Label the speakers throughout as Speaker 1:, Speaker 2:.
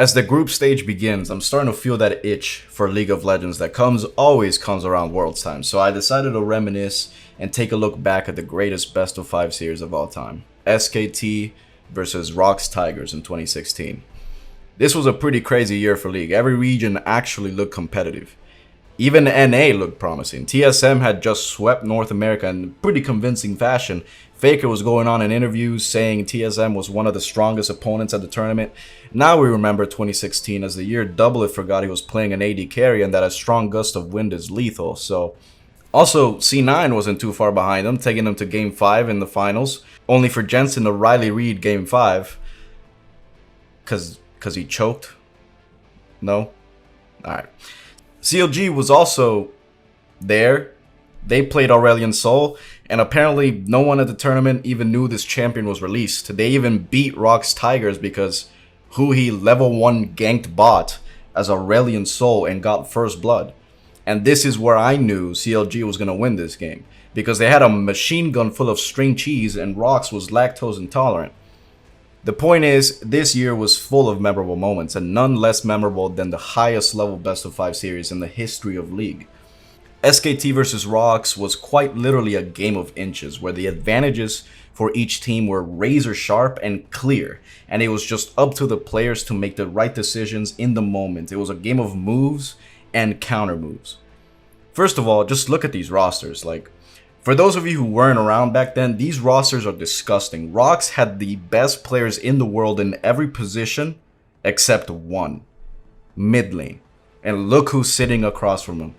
Speaker 1: As the group stage begins, I'm starting to feel that itch for League of Legends that always comes around Worlds time. So I decided to reminisce and take a look back at the greatest best of 5 series of all time. SKT versus ROX Tigers in 2016. This was a pretty crazy year for League. Every region actually looked competitive. Even NA looked promising. TSM had just swept North America in pretty convincing fashion. Faker was going on in interviews saying TSM was one of the strongest opponents at the tournament. Now we remember 2016 as the year Doublet forgot he was playing an AD carry and that a strong gust of wind is lethal. So, also C9 wasn't too far behind them, taking them to Game 5 in the finals, only for Jensen to Riley Reid Game 5. Cause he choked? No? Alright. CLG was also there. They played Aurelion Sol, and apparently no one at the tournament even knew this champion was released. They even beat ROX Tigers because Huhi level 1 ganked bot as Aurelion Sol and got first blood. And this is where I knew CLG was going to win this game, because they had a machine gun full of string cheese and ROX was lactose intolerant. The point is, this year was full of memorable moments, and none less memorable than the highest level best of 5 series in the history of League. SKT vs ROX was quite literally a game of inches, where the advantages for each team were razor sharp and clear, and it was just up to the players to make the right decisions in the moment. It was a game of moves and counter moves. First of all, just look at these rosters. For those of you who weren't around back then, these rosters are disgusting. ROX had the best players in the world in every position except one. Mid lane. And look who's sitting across from him.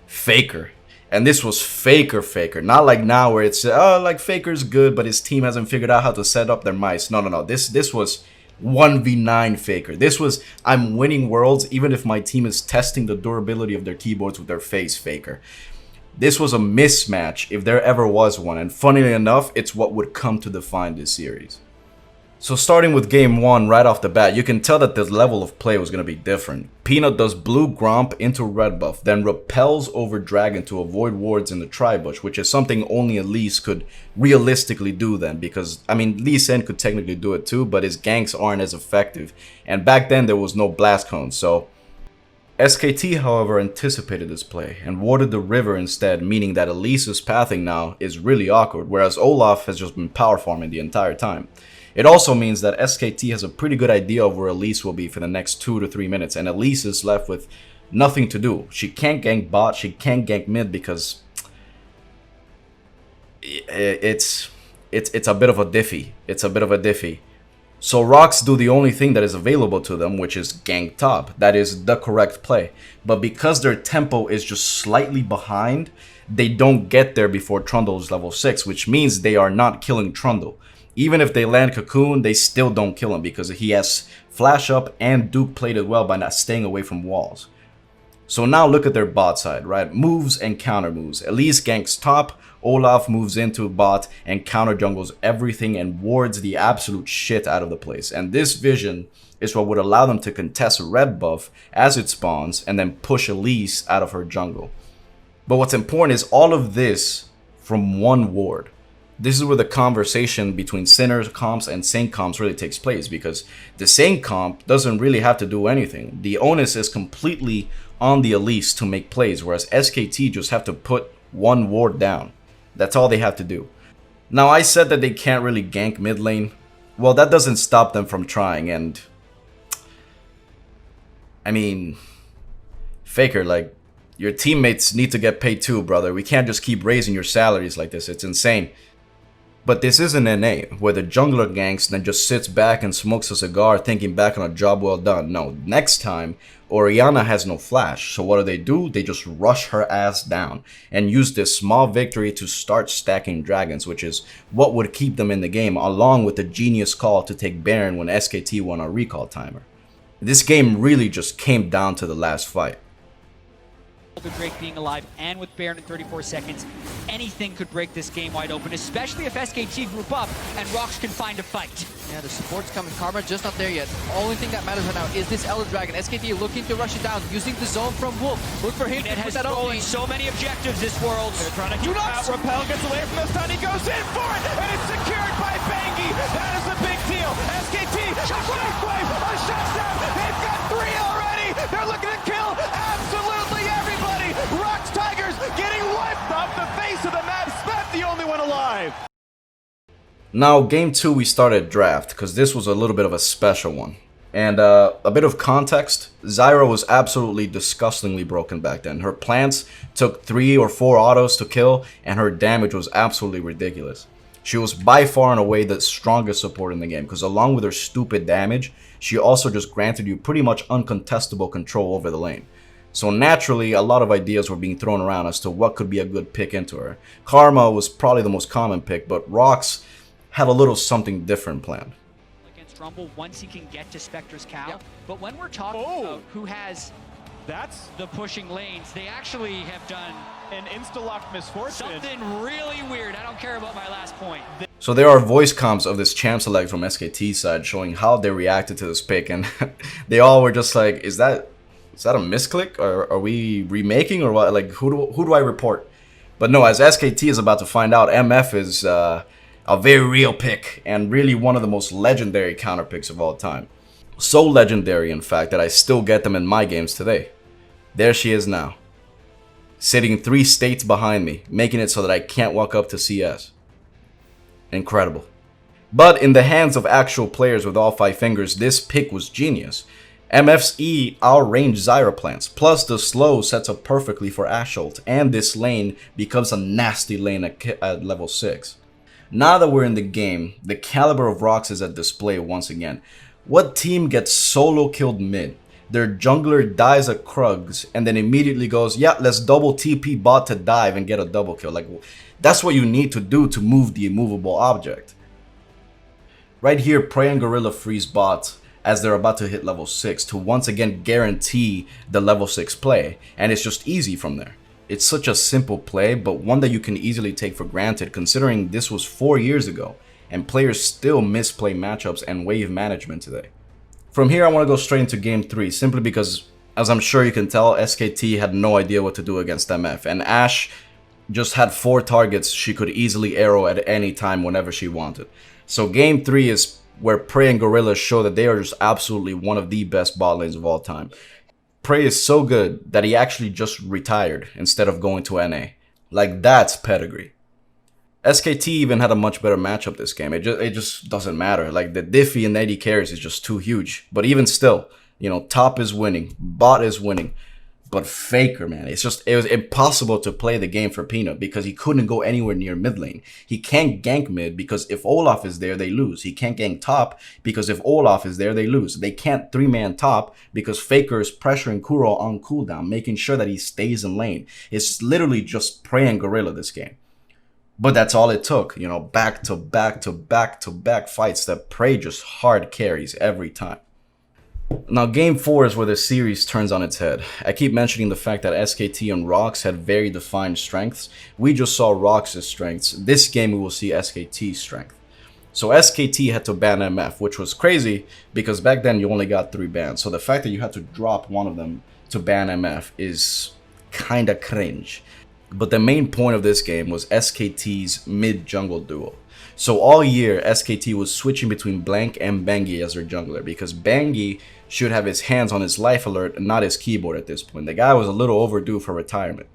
Speaker 1: Faker. And this was Faker. Not like now where it's, Faker's good, but his team hasn't figured out how to set up their mice. No. This was 1v9 Faker. This was, I'm winning worlds even if my team is testing the durability of their keyboards with their face Faker. This was a mismatch if there ever was one, and funnily enough, it's what would come to define this series. So starting with game 1 right off the bat, you can tell that the level of play was going to be different. Peanut does blue Gromp into red buff, then repels over Dragon to avoid wards in the tri-bush, which is something only Elise could realistically do then, because, Lee Sin could technically do it too, but his ganks aren't as effective, and back then there was no blast cone, so SKT, however, anticipated this play and warded the river instead, meaning that Elise's pathing now is really awkward, whereas Olaf has just been power farming the entire time. It also means that SKT has a pretty good idea of where Elise will be for the next 2 to 3 minutes, and Elise is left with nothing to do. She can't gank bot, she can't gank mid because it's a bit of a diffy. So ROX do the only thing that is available to them, which is gank top. That is the correct play. But because their tempo is just slightly behind, they don't get there before Trundle is level 6, which means they are not killing Trundle. Even if they land Cocoon, they still don't kill him because he has flash up and Duke played it well by not staying away from walls. So now look at their bot side, right? Moves and counter moves. Elise ganks top, Olaf moves into bot and counter jungles everything and wards the absolute shit out of the place. And this vision is what would allow them to contest red buff as it spawns and then push Elise out of her jungle. But what's important is all of this from one ward. This is where the conversation between Sinner comps and Saint comps really takes place, because the Saint comp doesn't really have to do anything. The onus is completely on the Elise to make plays, whereas SKT just have to put one ward down. That's all they have to do. Now, I said that they can't really gank mid lane. Well, that doesn't stop them from trying, and Faker, your teammates need to get paid too, brother. We can't just keep raising your salaries like this. It's insane. But this isn't NA, where the jungler ganks then just sits back and smokes a cigar thinking back on a job well done. No, next time, Orianna has no flash, so what do? They just rush her ass down and use this small victory to start stacking dragons, which is what would keep them in the game, along with the genius call to take Baron when SKT won a recall timer. This game really just came down to the last fight.
Speaker 2: The Drake being alive and with Baron in 34 seconds, anything could break this game wide open, especially if SKT group up and ROX can find a fight.
Speaker 3: Yeah, the support's coming. Karma just not there yet. Only thing that matters right now is this Elder Dragon. SKT looking to rush it down, using the zone from Wolf. Look for him to put that
Speaker 2: stolen so many objectives this world.
Speaker 4: They're trying to keep out. Repel gets away from the stun. He goes in for it, and it's secured by Bangi. That is a big deal. SKT, Shockwave, a shutdown. They've got
Speaker 1: Now, game 2 we started draft, because this was a little bit of a special one. And a bit of context, Zyra was absolutely disgustingly broken back then. Her plants took 3 or 4 autos to kill, and her damage was absolutely ridiculous. She was by far and away the strongest support in the game, because along with her stupid damage, she also just granted you pretty much uncontestable control over the lane. So naturally, a lot of ideas were being thrown around as to what could be a good pick into her. Karma was probably the most common pick, but Rox had a little something different planned.
Speaker 2: Against Rumble, once he can get to Spectre's cow. But when we're talking about who has the pushing lanes, they actually have done
Speaker 4: an insta-lock misfortune.
Speaker 2: something really weird. I don't care about my last point.
Speaker 1: So there are voice comps of this champ select from SKT side showing how they reacted to this pick, and they all were just like, is that a misclick, or are we remaking, or what? Like, who do I report? But no, as SKT is about to find out, MF is a very real pick, and really one of the most legendary counter picks of all time. So legendary, in fact, that I still get them in my games today. There she is now, sitting 3 states behind me, making it so that I can't walk up to CS. Incredible. But in the hands of actual players with all 5 fingers, this pick was genius. MF's E outranged Zyra plants, plus the slow sets up perfectly for Ashe ult, and this lane becomes a nasty lane at level 6. Now that we're in the game, the caliber of Rox is at display once again. What team gets solo killed mid? Their jungler dies at Krugs and then immediately goes, yeah, let's double TP bot to dive and get a double kill. Like, that's what you need to do to move the immovable object. Right here, Prey and Gorilla freeze bots as they're about to hit level 6 to once again guarantee the level 6 play, and it's just easy from there. It's such a simple play, but one that you can easily take for granted considering this was 4 years ago, and players still misplay matchups and wave management today. From here, I want to go straight into game 3, simply because, as I'm sure you can tell, SKT had no idea what to do against MF, and Ashe just had 4 targets she could easily arrow at any time whenever she wanted. So game 3 is where Prey and Gorilla show that they are just absolutely one of the best bot lanes of all time. Prey is so good that he actually just retired instead of going to NA. Like, that's pedigree. SKT even had a much better matchup this game. It just doesn't matter. Like, the Diffie and AD carries is just too huge. But even still, you know, top is winning, bot is winning. But Faker, man, it was impossible to play the game for Peanut because he couldn't go anywhere near mid lane. He can't gank mid because if Olaf is there, they lose. He can't gank top because if Olaf is there, they lose. They can't 3-man top because Faker is pressuring Kuro on cooldown, making sure that he stays in lane. It's literally just Prey and Gorilla this game. But that's all it took, you know, back to back to back to back fights that Prey just hard carries every time. Now, game 4 is where the series turns on its head. I keep mentioning the fact that SKT and Rox had very defined strengths. We just saw Rox's strengths. This game, we will see SKT's strength. So SKT had to ban MF, which was crazy because back then you only got 3 bans. So the fact that you had to drop one of them to ban MF is kinda cringe. But the main point of this game was SKT's mid-jungle duo. So all year, SKT was switching between Blank and Bengi as their jungler because Bengi should have his hands on his life alert and not his keyboard at this point. The guy was a little overdue for retirement.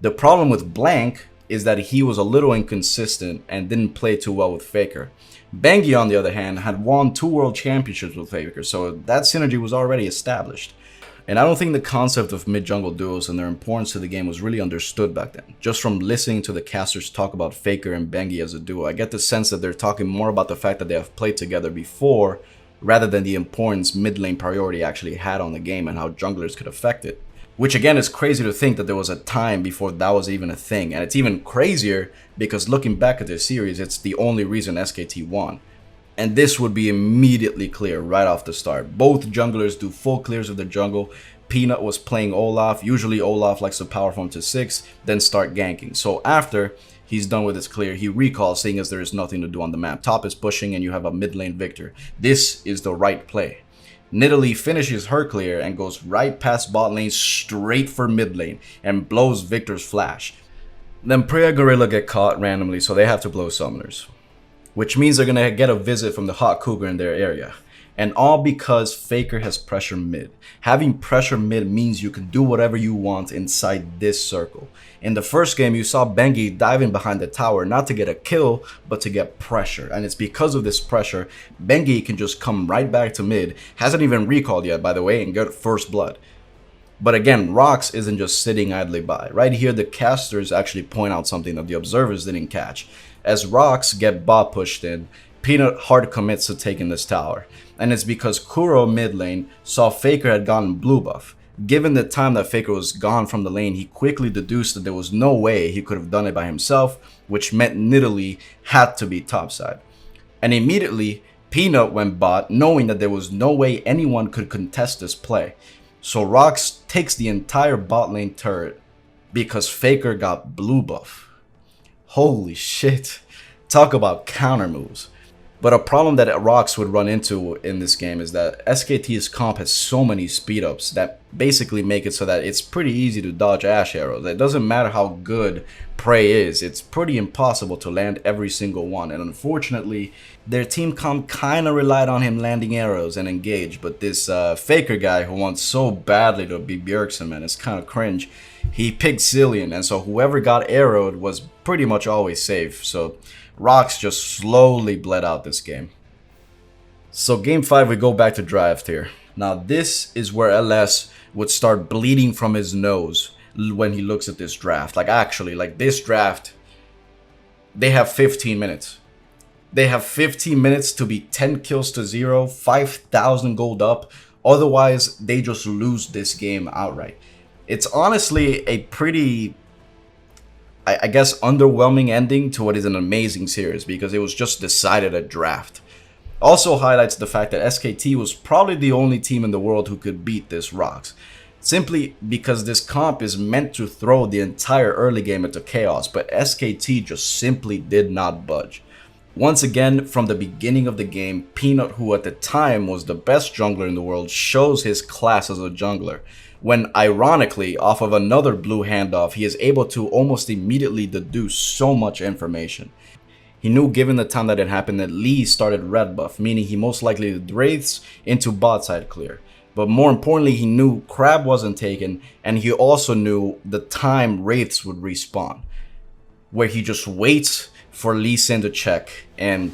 Speaker 1: The problem with Blank is that he was a little inconsistent and didn't play too well with Faker. Bengi, on the other hand, had won 2 world championships with Faker, so that synergy was already established. And I don't think the concept of mid-jungle duos and their importance to the game was really understood back then. Just from listening to the casters talk about Faker and Bengi as a duo, I get the sense that they're talking more about the fact that they have played together before, rather than the importance mid-lane priority actually had on the game and how junglers could affect it. Which again is crazy to think that there was a time before that was even a thing. And it's even crazier because looking back at this series, it's the only reason SKT won. And this would be immediately clear right off the start. Both junglers do full clears of the jungle. Peanut was playing Olaf. Usually Olaf likes to power from to 6, then start ganking. So after he's done with his clear, he recalls, seeing as there is nothing to do on the map. Top is pushing and you have a mid lane victor. This is the right play. Nidalee finishes her clear and goes right past bot lane straight for mid lane and blows Victor's flash. Then Prey and Gorilla get caught randomly, so they have to blow summoners. Which means they're going to get a visit from the Hot Cougar in their area. And all because Faker has pressure mid. Having pressure mid means you can do whatever you want inside this circle. In the first game, you saw Bengi diving behind the tower, not to get a kill, but to get pressure. And it's because of this pressure, Bengi can just come right back to mid, hasn't even recalled yet, by the way, and get first blood. But again, Rox isn't just sitting idly by. Right here, the casters actually point out something that the observers didn't catch. As Rox get bot pushed in, Peanut hard commits to taking this tower. And it's because Kuro mid lane saw Faker had gotten blue buff. Given the time that Faker was gone from the lane, he quickly deduced that there was no way he could have done it by himself, which meant Nidalee had to be topside. And immediately, Peanut went bot, knowing that there was no way anyone could contest this play. So Rox takes the entire bot lane turret because Faker got blue buff. Holy shit. Talk about counter moves. But a problem that Rox would run into in this game is that SKT's comp has so many speed ups that basically make it so that it's pretty easy to dodge Ash arrows. It doesn't matter how good Prey is, it's pretty impossible to land every single one. And unfortunately, their team comp kind of relied on him landing arrows and engage. But this Faker guy who wants so badly to be Bjergsen, man, it's kind of cringe. He picked Zilean, and so whoever got arrowed was pretty much always safe. So Rox just slowly bled out this game. So game 5, we go back to draft here. Now this is where LS would start bleeding from his nose when he looks at this draft. Like actually, like this draft, they have 15 minutes. They have 15 minutes to be 10 kills to 0, 5,000 gold up. Otherwise, they just lose this game outright. It's honestly a pretty, I guess, underwhelming ending to what is an amazing series because it was just decided at draft. Also highlights the fact that SKT was probably the only team in the world who could beat this Rox. Simply because this comp is meant to throw the entire early game into chaos, but SKT just simply did not budge. Once again, from the beginning of the game, Peanut, who at the time was the best jungler in the world, shows his class as a jungler. When ironically, off of another blue handoff, he is able to almost immediately deduce so much information. He knew given the time that it happened that Lee started red buff, meaning he most likely did Wraiths into bot side clear. But more importantly, he knew Crab wasn't taken, and he also knew the time Wraiths would respawn. Where he just waits for Lee Sin to check, and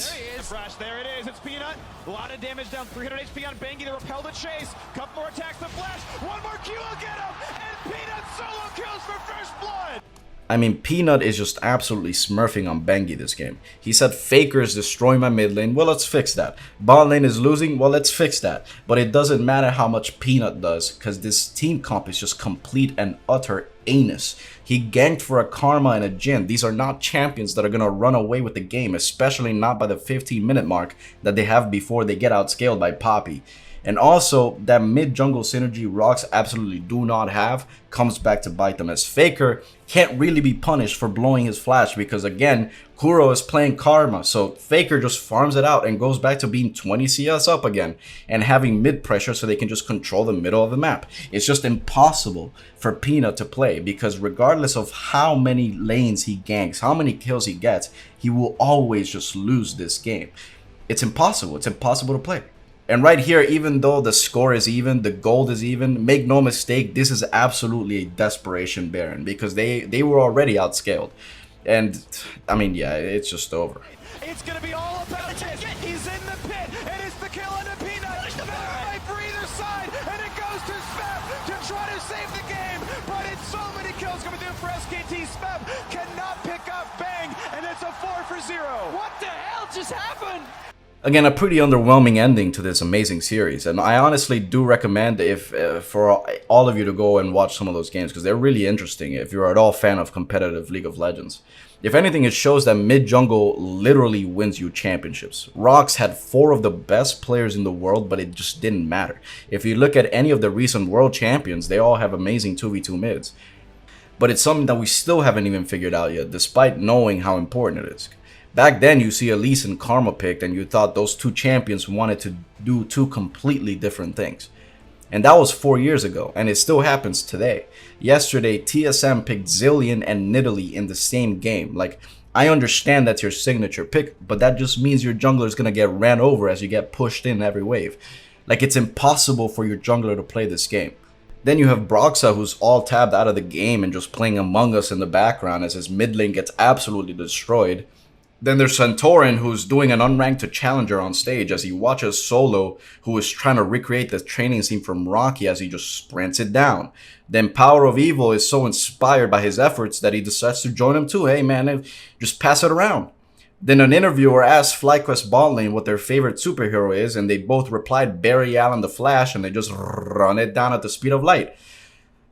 Speaker 4: There it is, it's Peanut. A lot of damage down, 300 HP on Bengi to repel the chase. Couple more attacks to flash. One more Q will get him. And Peanut solo kills for first blood.
Speaker 1: I mean, Peanut is just absolutely smurfing on Bengi this game. He said, Faker is destroying my mid lane, well, let's fix that. Bot lane is losing, well, let's fix that. But it doesn't matter how much Peanut does, because this team comp is just complete and utter anus. He ganked for a Karma and a Jhin. These are not champions that are going to run away with the game, especially not by the 15-minute mark that they have before they get outscaled by Poppy. And also, that mid-jungle synergy Rox absolutely do not have comes back to bite them, as Faker can't really be punished for blowing his flash because, again, Kuro is playing Karma, so Faker just farms it out and goes back to being 20 CS up again and having mid-pressure so they can just control the middle of the map. It's just impossible for Peanut to play because regardless of how many lanes he ganks, how many kills he gets, he will always just lose this game. It's impossible. It's impossible to play. And right here, even though the score is even, the gold is even, make no mistake, this is absolutely a desperation Baron because they were already outscaled. And, I mean, yeah, it's just over.
Speaker 4: It's going to be all about this. He's in the pit, and it's the kill on the Peanut. Right for either side, and it goes to Svep to try to save the game. But it's so many kills coming through for SKT. Svep cannot pick up Bang, and it's a 4 for 0.
Speaker 3: What the hell just happened?
Speaker 1: Again, a pretty underwhelming ending to this amazing series, and I honestly do recommend if for all of you to go and watch some of those games because they're really interesting if you're at all fan of competitive League of Legends. If anything, it shows that mid-jungle literally wins you championships. Rox had 4 of the best players in the world, but it just didn't matter. If you look at any of the recent world champions, they all have amazing 2v2 mids. But it's something that we still haven't even figured out yet, despite knowing how important it is. Back then, you see Elise and Karma picked, and you thought those two champions wanted to do 2 completely different things. And that was 4 years ago, and it still happens today. Yesterday, TSM picked Zilean and Nidalee in the same game. Like, I understand that's your signature pick, but that just means your jungler is going to get ran over as you get pushed in every wave. Like, it's impossible for your jungler to play this game. Then you have Broxa, who's all tabbed out of the game and just playing Among Us in the background as his mid lane gets absolutely destroyed. Then there's Santorin, who's doing an unranked to challenger on stage as he watches Solo, who is trying to recreate the training scene from Rocky as he just sprints it down. Then Power of Evil is so inspired by his efforts that he decides to join him too. Hey man, just pass it around. Then an interviewer asked FlyQuest bot lane what their favorite superhero is, and they both replied Barry Allen the Flash, and they just run it down at the speed of light.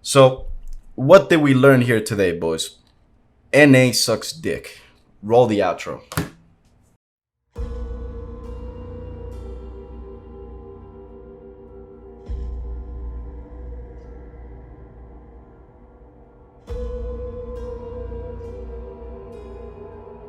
Speaker 1: So, what did we learn here today, boys? NA sucks dick. Roll the outro.